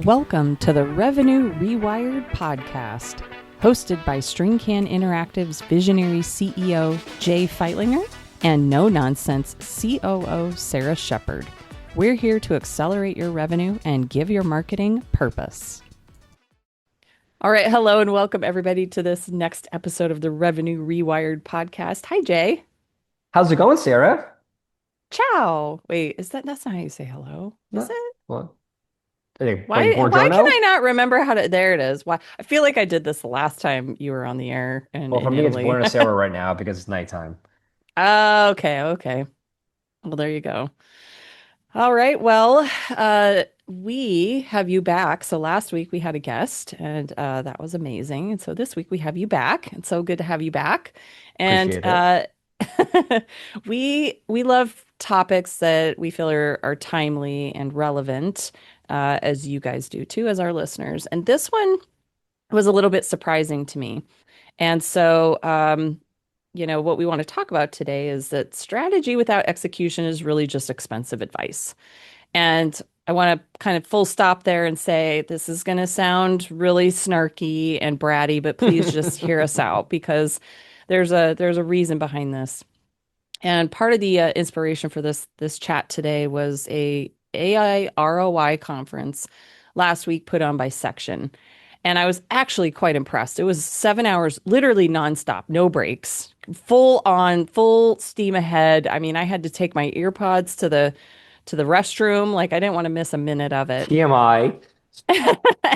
Welcome to the Revenue Rewired podcast, hosted by StringCan Interactive's visionary CEO, Jay Feitlinger, and no-nonsense COO, Sarah Shepard. We're here to accelerate your revenue and give your marketing purpose. All right, hello and welcome everybody to this next episode of the Revenue Rewired podcast. Hi, Jay. How's it going, Sarah? Ciao. Wait, that's not how you say hello, is No, it? what? Hey, like Why can I buongiorno? not remember how to, there it is. Why? I feel like I did this the last time you were on the air Well, for in me, it's Italy. buonasera right now because it's nighttime. Okay. Well, there you go. All right. Well, we have you back. So last week we had a guest and that was amazing. And so this week we have you back. It's so good to have you back. And Appreciate it. we love topics that we feel are timely and relevant, as you guys do too, as our listeners. And this one was a little bit surprising to me. And so, what we want to talk about today is that strategy without execution is really just expensive advice. And I want to kind of full stop there and say this is going to sound really snarky and bratty, but please just hear us out because there's a reason behind this. And part of the inspiration for this chat today was a AI ROI conference last week put on by Section. And I was actually quite impressed. It was 7 hours, literally nonstop, no breaks, full on, full steam ahead. I mean, I had to take my earpods to the restroom. Like I didn't want to miss a minute of it. TMI.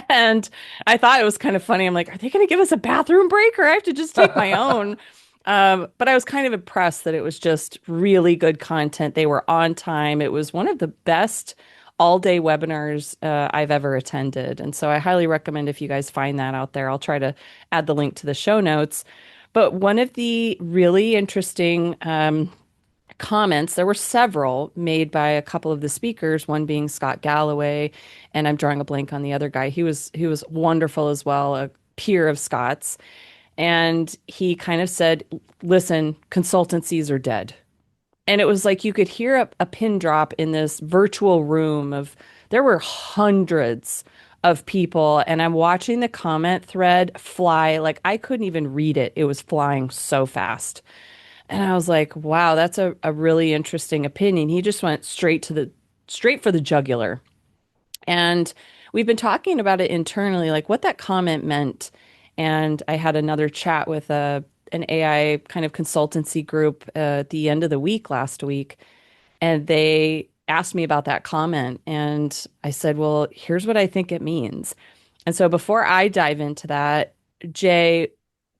And I thought it was kind of funny. I'm like, are they going to give us a bathroom break or I have to just take my own? But I was kind of impressed that it was just really good content. They were on time. It was one of the best all day webinars I've ever attended. And so I highly recommend if you guys find that out there. I'll try to add the link to the show notes. But one of the really interesting comments, there were several made by a couple of the speakers, one being Scott Galloway, and I'm drawing a blank on the other guy. He was wonderful as well, a peer of Scott's. And he kind of said, listen, consultancies are dead. And it was like you could hear a pin drop in this virtual room of there were hundreds of people and I'm watching the comment thread fly like I couldn't even read it. It was flying so fast. And I was like, wow, that's a really interesting opinion. He just went straight for the jugular. And we've been talking about it internally, like what that comment meant. And I had another chat with an AI kind of consultancy group at the end of the week last week. And they asked me about that comment. And I said, well, here's what I think it means. And so before I dive into that, Jay,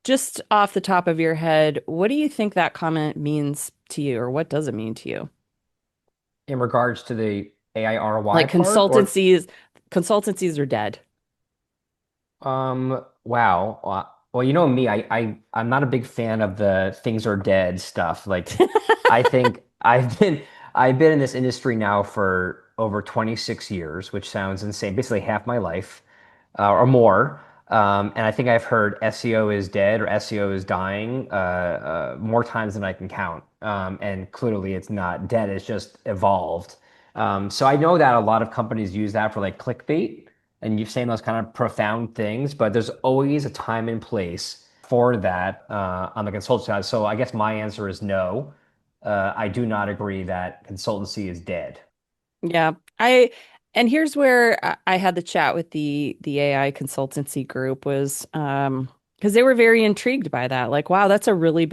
just off the top of your head, what do you think that comment means to you, or what does it mean to you? In regards to the AI ROI Like part, or consultancies are dead. wow. Well, you know me, I'm not a big fan of the things are dead stuff. Like, I think I've been in this industry now for over 26 years, which sounds insane. Basically half my life, or more. And I think I've heard SEO is dead or SEO is dying more times than I can count. And clearly it's not dead, it's just evolved. So I know that a lot of companies use that for like clickbait and you're saying those kind of profound things, but there's always a time and place for that on the consulting side. So I guess my answer is no. I do not agree that consultancy is dead. Yeah. I and here's where I had the chat with the AI consultancy group was because they were very intrigued by that. Like, wow, that's a really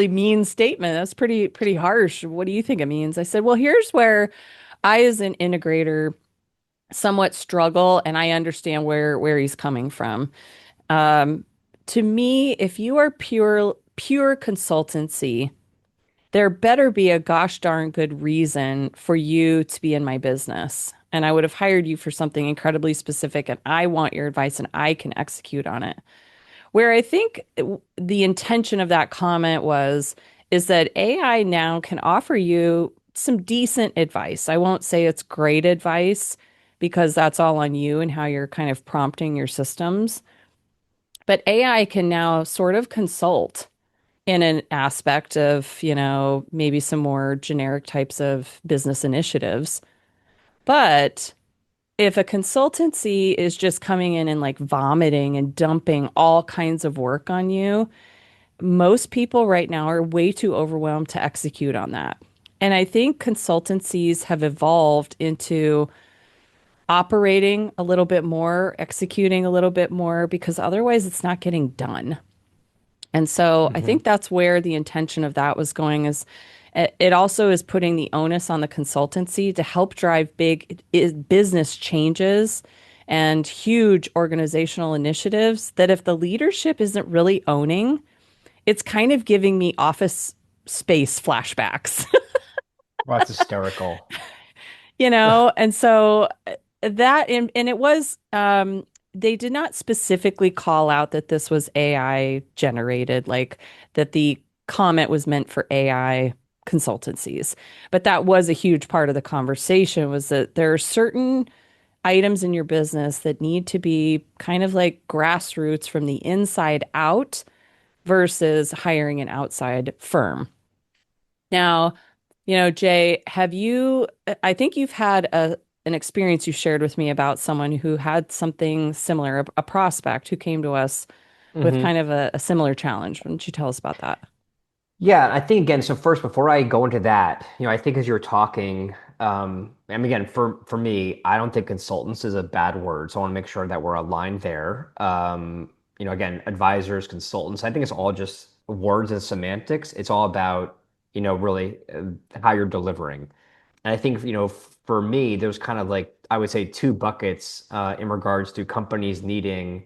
mean statement. That's pretty harsh. What do you think it means? I said, well, here's where I, as an integrator, somewhat struggle, and I understand where he's coming from. Um, to me, if you are pure consultancy, there better be a gosh darn good reason for you to be in my business. And I would have hired you for something incredibly specific, and I want your advice and I can execute on it. Where I think the intention of that comment was is that AI now can offer you some decent advice. I won't say it's great advice because that's all on you and how you're kind of prompting your systems. But AI can now sort of consult in an aspect of, maybe some more generic types of business initiatives. But if a consultancy is just coming in and like vomiting and dumping all kinds of work on you, most people right now are way too overwhelmed to execute on that. And I think consultancies have evolved into operating a little bit more, executing a little bit more, because otherwise it's not getting done. And so I Hmm. think that's where the intention of that was going is it also is putting the onus on the consultancy to help drive business changes and huge organizational initiatives that if the leadership isn't really owning, it's kind of giving me office space flashbacks. Well, that's hysterical. And so that and it was they did not specifically call out that this was AI generated, like that the comment was meant for AI consultancies. But that was a huge part of the conversation was that there are certain items in your business that need to be kind of like grassroots from the inside out versus hiring an outside firm. Now, Jay, I think you've had an experience you shared with me about someone who had something similar, a prospect who came to us with Hmm. kind of a similar challenge. Why don't you tell us about that? Yeah, I think again, so first, before I go into that, I think as you're talking, and again, for me, I don't think consultants is a bad word, so I want to make sure that we're aligned there. Again, advisors, consultants, I think it's all just words and semantics. It's all about, really how you're delivering. And I think, for me, there's kind of like, I would say two buckets in regards to companies needing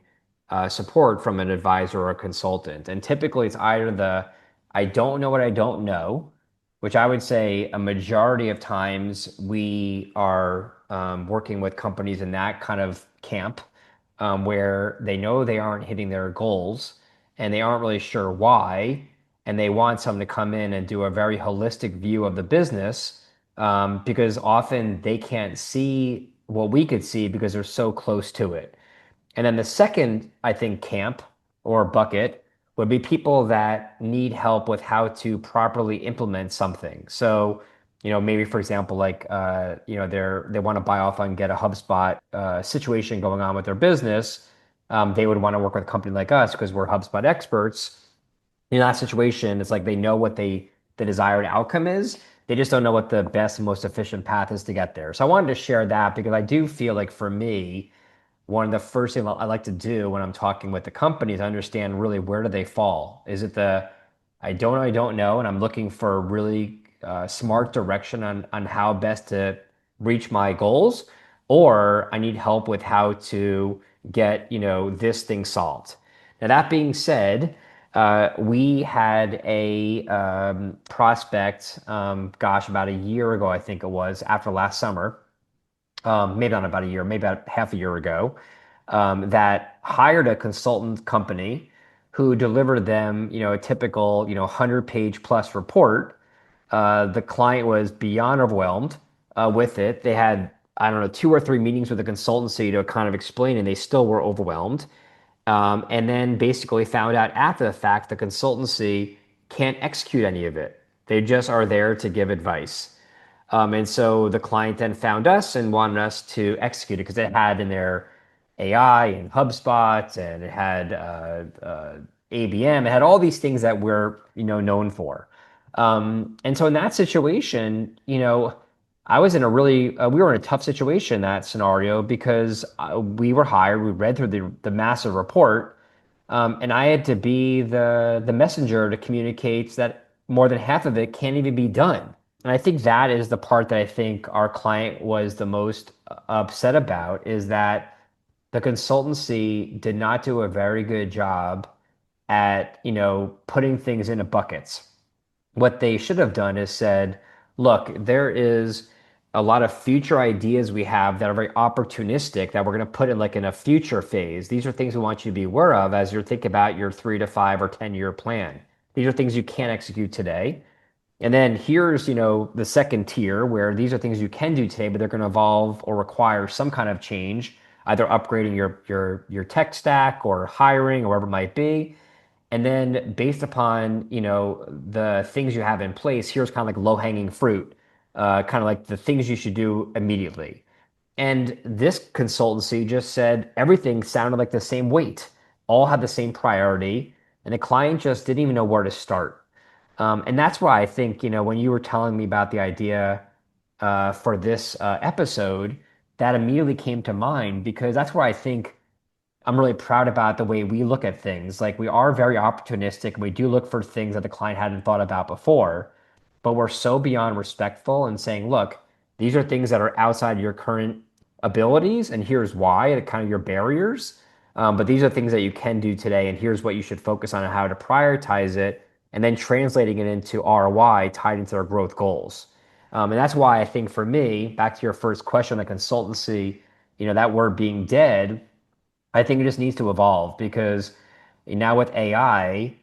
support from an advisor or a consultant. And typically it's either the I don't know what I don't know, which I would say a majority of times we are working with companies in that kind of camp where they know they aren't hitting their goals and they aren't really sure why. And they want someone to come in and do a very holistic view of the business because often they can't see what we could see because they're so close to it. And then the second, I think, camp or bucket would be people that need help with how to properly implement something. So, maybe for example, like they want to buy off and get a HubSpot situation going on with their business. They would want to work with a company like us because we're HubSpot experts. In that situation, it's like they know what the desired outcome is. They just don't know what the best and most efficient path is to get there. So I wanted to share that because I do feel like for me, one of the first things I like to do when I'm talking with the companies, understand really where do they fall? Is it the I don't know, and I'm looking for really smart direction on how best to reach my goals, or I need help with how to get, this thing solved. Now, that being said, we had a prospect, gosh, about a year ago, I think it was, after last summer, maybe not about a year, maybe about half a year ago, that hired a consultant company who delivered them, a typical, 100-page plus report. The client was beyond overwhelmed with it. They had, I don't know, two or three meetings with the consultancy to kind of explain, and they still were overwhelmed. And then basically found out after the fact the consultancy can't execute any of it. They just are there to give advice. And so the client then found us and wanted us to execute it because it had in their AI and HubSpot and it had ABM. It had all these things that we're known for. And so in that situation, I was in a really we were in a tough situation in that scenario because we were hired. We read through the massive report, and I had to be the messenger to communicate that more than half of it can't even be done. And I think that is the part that I think our client was the most upset about is that the consultancy did not do a very good job at, putting things into buckets. What they should have done is said, look, there is a lot of future ideas we have that are very opportunistic that we're going to put in like in a future phase. These are things we want you to be aware of as you're thinking about your 3 to 5 or 10-year plan. These are things you can't execute today. And then here's, the second tier where these are things you can do today, but they're going to evolve or require some kind of change, either upgrading your tech stack or hiring or whatever it might be. And then based upon, the things you have in place, here's kind of like low-hanging fruit, kind of like the things you should do immediately. And this consultancy just said everything sounded like the same weight, all had the same priority, and the client just didn't even know where to start. And that's why I think, when you were telling me about the idea for this episode, that immediately came to mind because that's where I think I'm really proud about the way we look at things. Like we are very opportunistic and we do look for things that the client hadn't thought about before, but we're so beyond respectful and saying, look, these are things that are outside your current abilities, and here's why, and kind of your barriers. But these are things that you can do today, and here's what you should focus on and how to prioritize it, and then translating it into ROI tied into their growth goals. And that's why I think for me, back to your first question on the consultancy, that word being dead. I think it just needs to evolve because now with I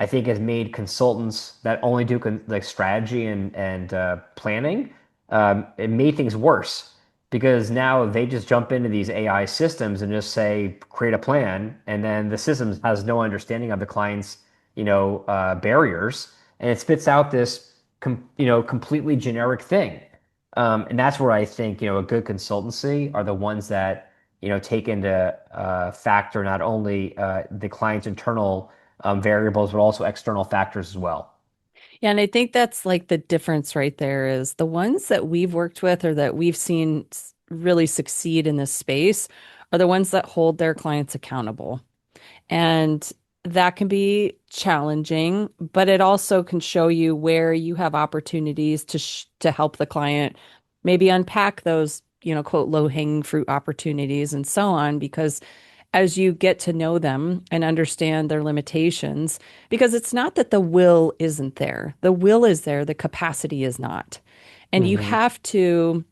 think has made consultants that only do like strategy and planning, it made things worse because now they just jump into these AI systems and just say create a plan, and then the system has no understanding of the client's barriers, and it spits out this completely generic thing. And that's where I think a good consultancy are the ones that take into factor not only the client's internal variables, but also external factors as well. Yeah, and I think that's like the difference right there is the ones that we've worked with or that we've seen really succeed in this space are the ones that hold their clients accountable. And that can be challenging, but it also can show you where you have opportunities to help the client maybe unpack those, quote, low-hanging fruit opportunities and so on, because as you get to know them and understand their limitations, because it's not that the will isn't there. The will is there, the capacity is not. And you Hmm. have to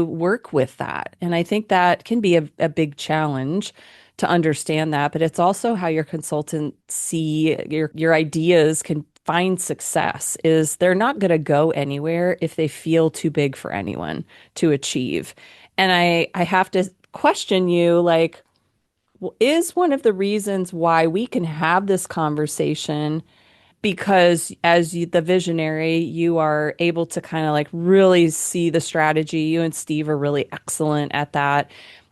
work with that. And I think that can be a big challenge to understand that, but it's also how your consultants see your ideas can find success is they're not going to go anywhere if they feel too big for anyone to achieve. And I have to question you like, well, is one of the reasons why we can have this conversation because as the visionary, you are able to kind of like really see the strategy. You and Steve are really excellent at that.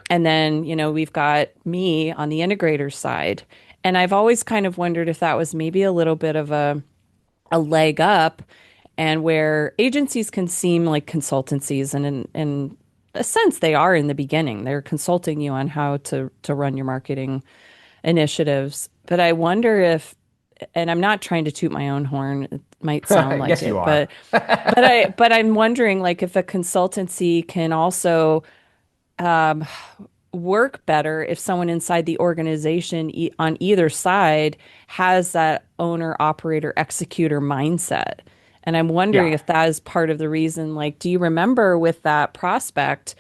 And then, we've got me on the integrator side. And I've always kind of wondered if that was maybe a little bit of a leg up and where agencies can seem like consultancies and in a sense they are in the beginning. They're consulting you on how to run your marketing initiatives. But I wonder if, and I'm not trying to toot my own horn, it might sound like Yes, you it, are. but I'm wondering like if a consultancy can also um, work better if someone inside the organization on either side has that owner, operator, executor mindset. And I'm wondering Yeah. if that is part of the reason. Like, do you remember with that prospect,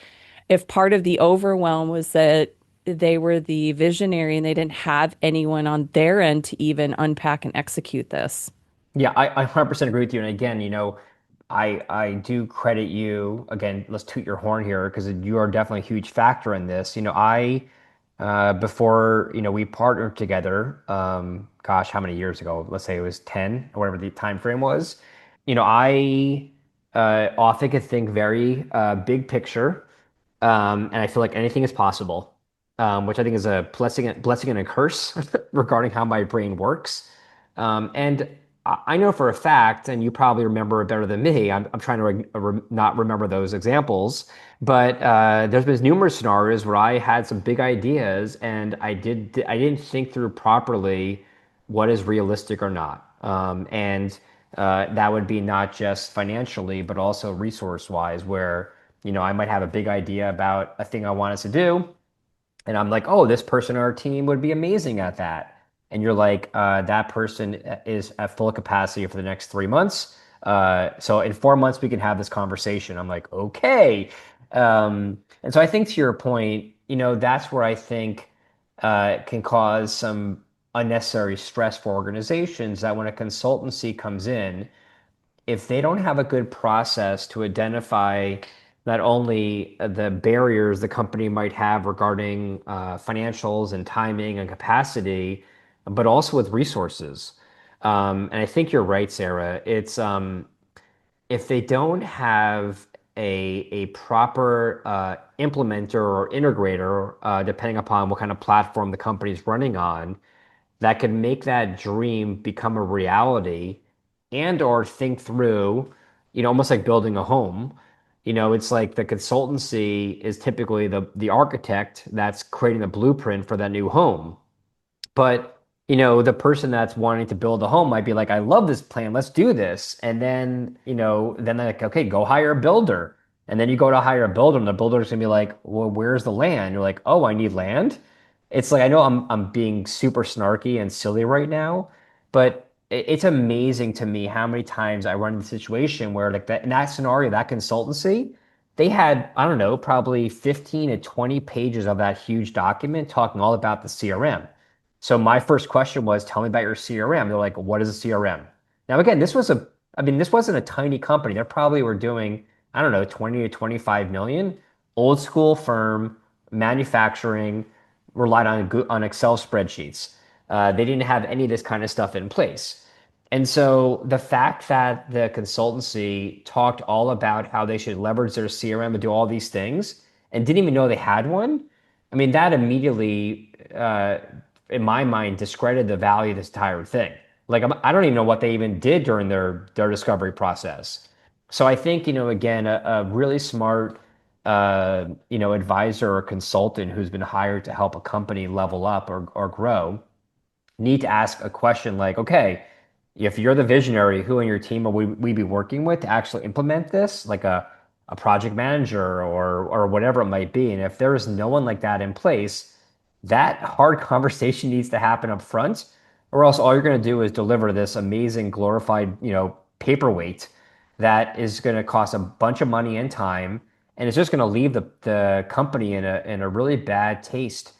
if part of the overwhelm was that they were the visionary and they didn't have anyone on their end to even unpack and execute this? Yeah, I 100% agree with you. And again, I do credit you. Again, let's toot your horn here because you are definitely a huge factor in this. Before, we partnered together, gosh, how many years ago? Let's say it was 10 or whatever the time frame was. I often could think very big picture. And I feel like anything is possible, which I think is a blessing and a curse regarding how my brain works. And I know for a fact, and you probably remember it better than me. I'm trying to not remember those examples, but there's been numerous scenarios where I had some big ideas, and I didn't think through properly what is realistic or not. And that would be not just financially, but also resource wise, where I might have a big idea about a thing I want us to do, and I'm like, oh, this person on our team would be amazing at that. And you're like, that person is at full capacity for the next 3 months. So in 4 months, we can have this conversation. I'm like, okay. And so I think to your point, that's where I think can cause some unnecessary stress for organizations that when a consultancy comes in, if they don't have a good process to identify not only the barriers the company might have regarding financials and timing and capacity, but also with resources. And I think you're right, Sarah. It's if they don't have a proper implementer or integrator, depending upon what kind of platform the company is running on, that could make that dream become a reality and or think through, almost like building a home. It's like the consultancy is typically the architect that's creating the blueprint for that new home. But, the person that's wanting to build a home might be like, I love this plan, let's do this. And then they're like, okay, go hire a builder. And then you go to hire a builder, and the builder's gonna be like, well, where's the land? You're like, oh, I need land. It's like I know I'm being super snarky and silly right now, but it's amazing to me how many times I run into a situation where like that in that scenario, that consultancy, they had, I don't know, probably 15 to 20 pages of that huge document talking all about the CRM. So my first question was, tell me about your CRM. They're like, what is a CRM? Now, again, I mean, this wasn't a tiny company. They probably were doing, I don't know, 20 to 25 million. Old school firm, manufacturing, relied on Excel spreadsheets. They didn't have any of this kind of stuff in place. And so the fact that the consultancy talked all about how they should leverage their CRM and do all these things and didn't even know they had one, I mean, that immediately, in my mind, discredited the value of this entire thing. Like, I don't even know what they even did during their discovery process. So I think, again, a really smart, advisor or consultant who's been hired to help a company level up or grow need to ask a question like, okay, if you're the visionary, who in your team will we be working with to actually implement this, like a project manager or whatever it might be? And if there is no one like that in place, that hard conversation needs to happen up front, or else all you're going to do is deliver this amazing glorified, paperweight that is going to cost a bunch of money and time, and it's just going to leave the company in a really bad taste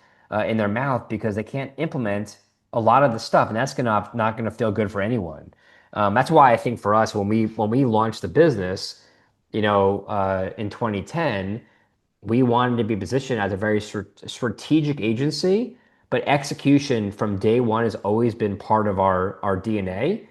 in their mouth because they can't implement a lot of the stuff, and that's gonna not gonna feel good for anyone. That's why I think for us, when we launched the business, in 2010, we wanted to be positioned as a very strategic agency, but execution from day one has always been part of our DNA.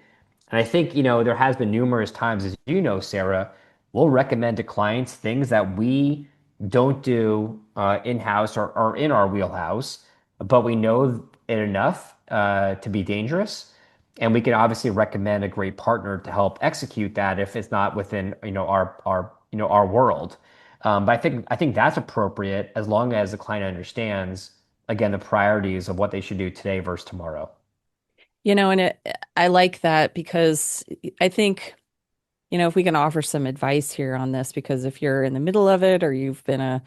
And I think, there has been numerous times, as you know, Sarah, we'll recommend to clients things that we don't do in-house or in our wheelhouse, but we know it enough to be dangerous. And we can obviously recommend a great partner to help execute that if it's not within, our world. But I think that's appropriate as long as the client understands, again, the priorities of what they should do today versus tomorrow. And I like that because I think, if we can offer some advice here on this, because if you're in the middle of it or you've been an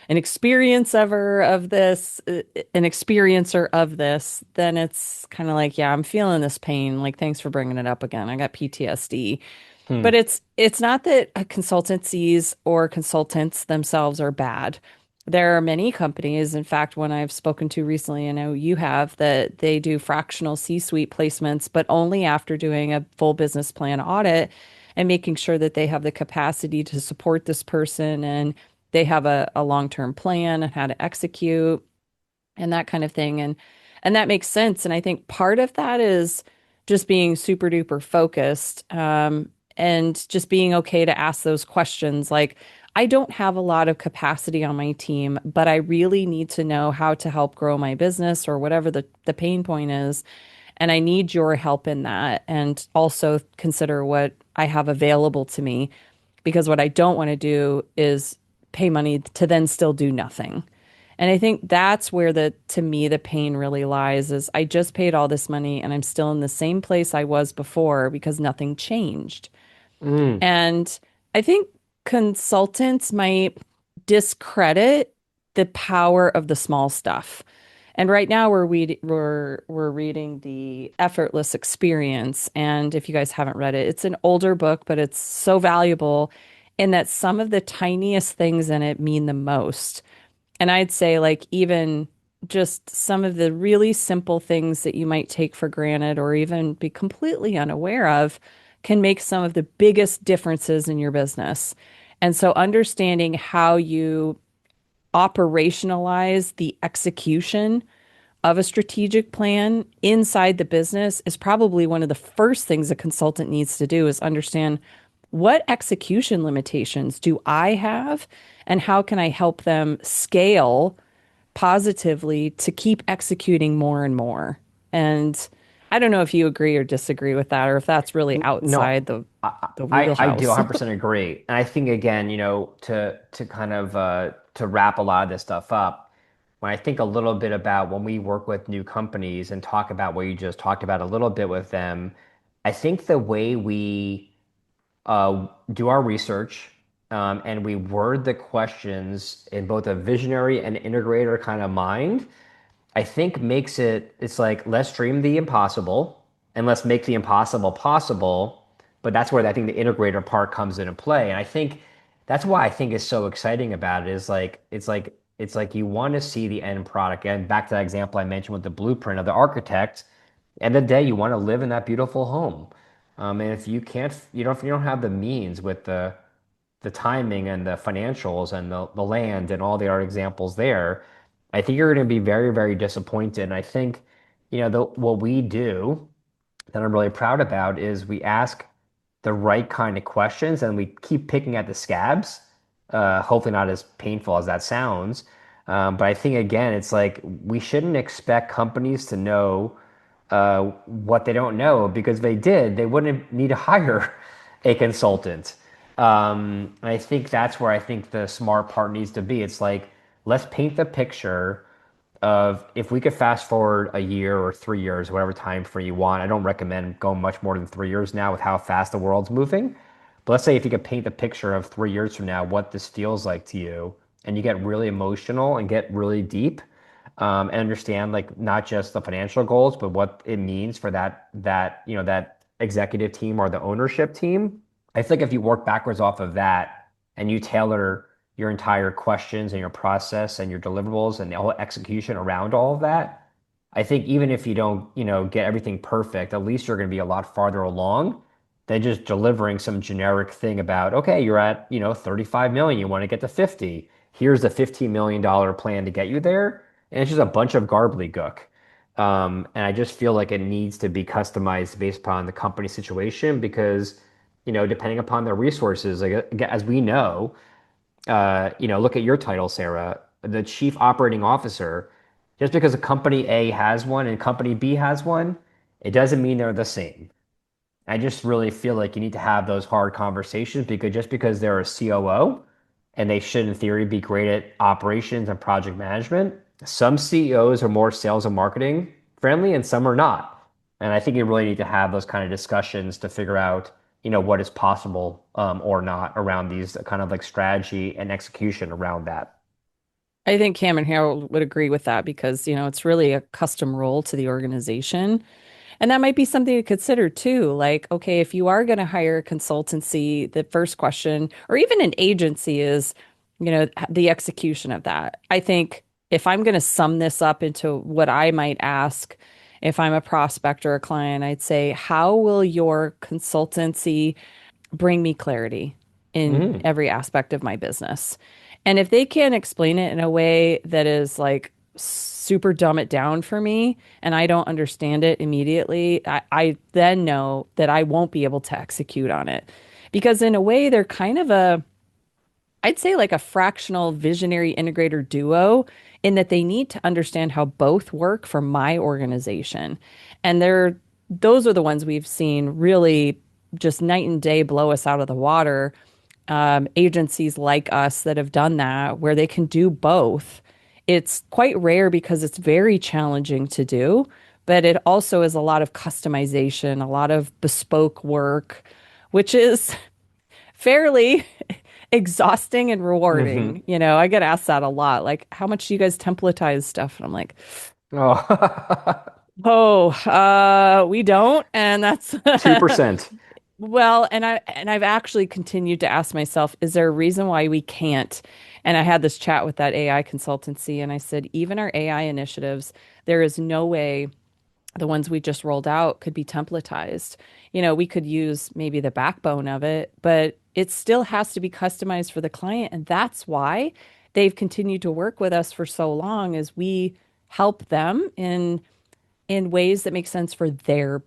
experience ever of this, an experiencer of this, then it's kind of like, yeah, I'm feeling this pain. Like, thanks for bringing it up again. I got PTSD. But Hmm. it's not that consultancies or consultants themselves are bad. There are many companies, in fact, one I've spoken to recently, I know you have, that they do fractional C-suite placements, but only after doing a full business plan audit and making sure that they have the capacity to support this person and they have a long-term plan on how to execute and that kind of thing. And that makes sense. And I think part of that is just being super duper focused, and just being okay to ask those questions. Like, I don't have a lot of capacity on my team, but I really need to know how to help grow my business or whatever the pain point is. And I need your help in that. And also consider what I have available to me, because what I don't want to do is pay money to then still do nothing. And I think that's where to me, the pain really lies is I just paid all this money and I'm still in the same place I was before because nothing changed. Mm. And I think consultants might discredit the power of the small stuff. And right now we're reading the Effortless Experience. And if you guys haven't read it, it's an older book, but it's so valuable in that some of the tiniest things in it mean the most. And I'd say, like, even just some of the really simple things that you might take for granted or even be completely unaware of can make some of the biggest differences in your business. And so understanding how you operationalize the execution of a strategic plan inside the business is probably one of the first things a consultant needs to do is understand what execution limitations do I have, and how can I help them scale positively to keep executing more and more? And I don't know if you agree or disagree with that, or if that's really No, outside I, the I do wheelhouse. 100% agree. And I think again, to kind of to wrap a lot of this stuff up, when I think a little bit about when we work with new companies and talk about what you just talked about a little bit with them, I think the way we do our research and we word the questions in both a visionary and integrator kind of mind, I think it's like let's dream the impossible and let's make the impossible possible. But that's where I think the integrator part comes into play. And I think that's why I think is so exciting about it is like it's like you want to see the end product. And back to that example I mentioned with the blueprint of the architect, end of the day, you want to live in that beautiful home. And if you can't, if you don't have the means with the timing and the financials and the land and all the art examples there, I think you're going to be very, very disappointed. And I think, what we do that I'm really proud about is we ask the right kind of questions and we keep picking at the scabs. Hopefully not as painful as that sounds. But I think again, it's like we shouldn't expect companies to know what they don't know because if they did, they wouldn't need to hire a consultant. And I think that's where I think the smart part needs to be. It's like, let's paint the picture of if we could fast forward a year or 3 years, whatever time frame you want. I don't recommend going much more than 3 years now with how fast the world's moving. But let's say if you could paint the picture of 3 years from now, what this feels like to you, and you get really emotional and get really deep, and understand like not just the financial goals, but what it means for that executive team or the ownership team. I think if you work backwards off of that and you tailor your entire questions and your process and your deliverables and the whole execution around all of that, I think even if you don't, get everything perfect, at least you're going to be a lot farther along than just delivering some generic thing about, okay, you're at, 35 million, you want to get to 50. Here's the $15 million plan to get you there. And it's just a bunch of gobbledygook. And I just feel like it needs to be customized based upon the company situation because, depending upon their resources, like as we know, look at your title, Sarah, the chief operating officer. Just because a company A has one and company B has one, it doesn't mean they're the same. I just really feel like you need to have those hard conversations because just because they're a COO and they should, in theory, be great at operations and project management, some CEOs are more sales and marketing friendly and some are not. And I think you really need to have those kind of discussions to figure out, what is possible or not around these kind of like strategy and execution around that. I think Cam and Harold would agree with that because, it's really a custom role to the organization. And that might be something to consider too. Like, okay, if you are going to hire a consultancy, the first question, or even an agency, is, the execution of that. I think if I'm going to sum this up into what I might ask, if I'm a prospect or a client, I'd say, how will your consultancy bring me clarity in Mhm. every aspect of my business? And if they can't explain it in a way that is like super dumb it down for me and I don't understand it immediately, I then know that I won't be able to execute on it. Because in a way, they're kind of I'd say like a fractional visionary integrator duo in that they need to understand how both work for my organization. And those are the ones we've seen really just night and day blow us out of the water. Agencies like us that have done that, where they can do both. It's quite rare because it's very challenging to do, but it also is a lot of customization, a lot of bespoke work, which is fairly exhausting and rewarding. Mhm. I get asked that a lot. Like, how much do you guys templatize stuff? And I'm like, Oh, oh, we don't. And that's 2%. well, I've actually continued to ask myself, is there a reason why we can't? And I had this chat with that AI consultancy, and I said, even our AI initiatives, there is no way the ones we just rolled out could be templatized. We could use maybe the backbone of it, but it still has to be customized for the client. And that's why they've continued to work with us for so long as we help them in ways that make sense for their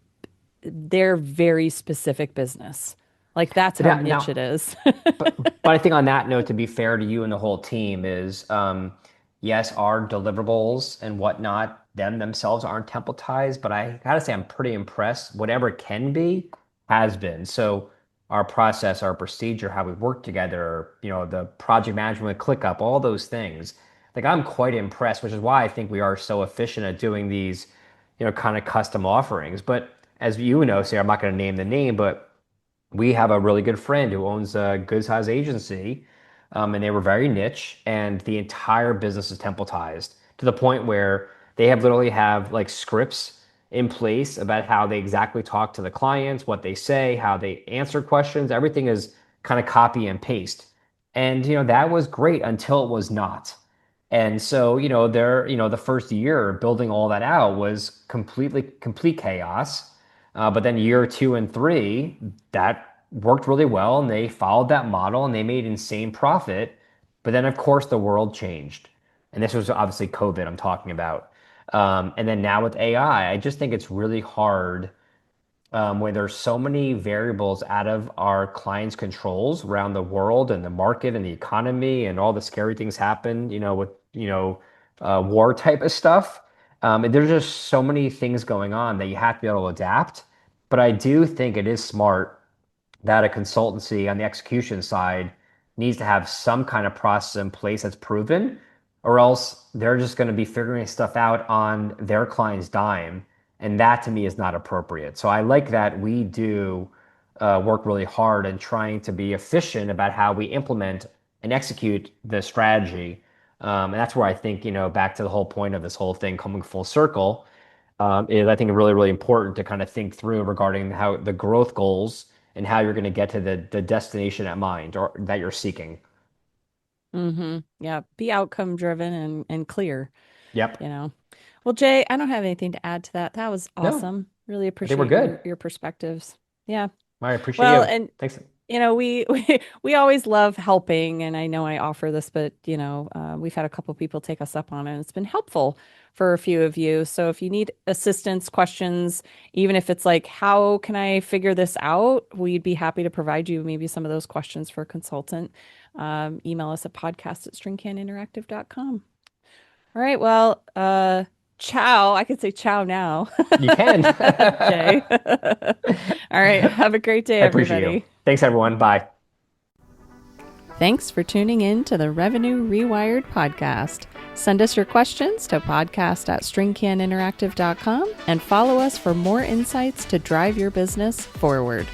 very specific business. Like that's But how now, niche now it is. But I think on that note, to be fair to you and the whole team, is yes, our deliverables and whatnot, them themselves aren't templatized, but I gotta say I'm pretty impressed. Whatever it can be, has been. So our process, our procedure, how we work together, the project management, ClickUp, all those things. Like I'm quite impressed, which is why I think we are so efficient at doing these, kind of custom offerings. But as you know, Sarah, I'm not going to name the name, but we have a really good friend who owns a good size agency, and they were very niche, and the entire business is templatized to the point where they have literally have like scripts in place about how they exactly talk to the clients, what they say, how they answer questions. Everything is kind of copy and paste. And that was great until it was not. And so, the first year building all that out was complete chaos. But then year two and three, that worked really well, and they followed that model and they made insane profit. But then, of course, the world changed. And this was obviously COVID I'm talking about. And then now with AI, I just think it's really hard where there's so many variables out of our clients' controls around the world and the market and the economy and all the scary things happen, with, war type of stuff. And there's just so many things going on that you have to be able to adapt. But I do think it is smart that a consultancy on the execution side needs to have some kind of process in place that's proven, or else they're just going to be figuring stuff out on their client's dime. And that to me is not appropriate. So I like that we do work really hard and trying to be efficient about how we implement and execute the strategy. And that's where I think, back to the whole point of this whole thing coming full circle, is I think really, really important to kind of think through regarding how the growth goals and how you're going to get to the destination at mind or that you're seeking. Yeah. Be outcome driven and clear, you Yep. know. Well, Jay, I don't have anything to add to that. That was No, awesome. Really I think we're appreciate good. your perspectives. Yeah. I appreciate Well, you. and Thanks. we always love helping, and I know I offer this, but we've had a couple people take us up on it. And it's been helpful for a few of you. So if you need assistance, questions, even if it's like, how can I figure this out? We'd be happy to provide you maybe some of those questions for a consultant. Email us at podcast@stringcaninteractive.com. All right. Well, ciao. I could say ciao now, You can. Jay. All right. Have a great day, I appreciate you. everybody. Thanks, everyone. Bye. Thanks for tuning in to the Revenue Rewired podcast. Send us your questions to podcast@stringcaninteractive.com and follow us for more insights to drive your business forward.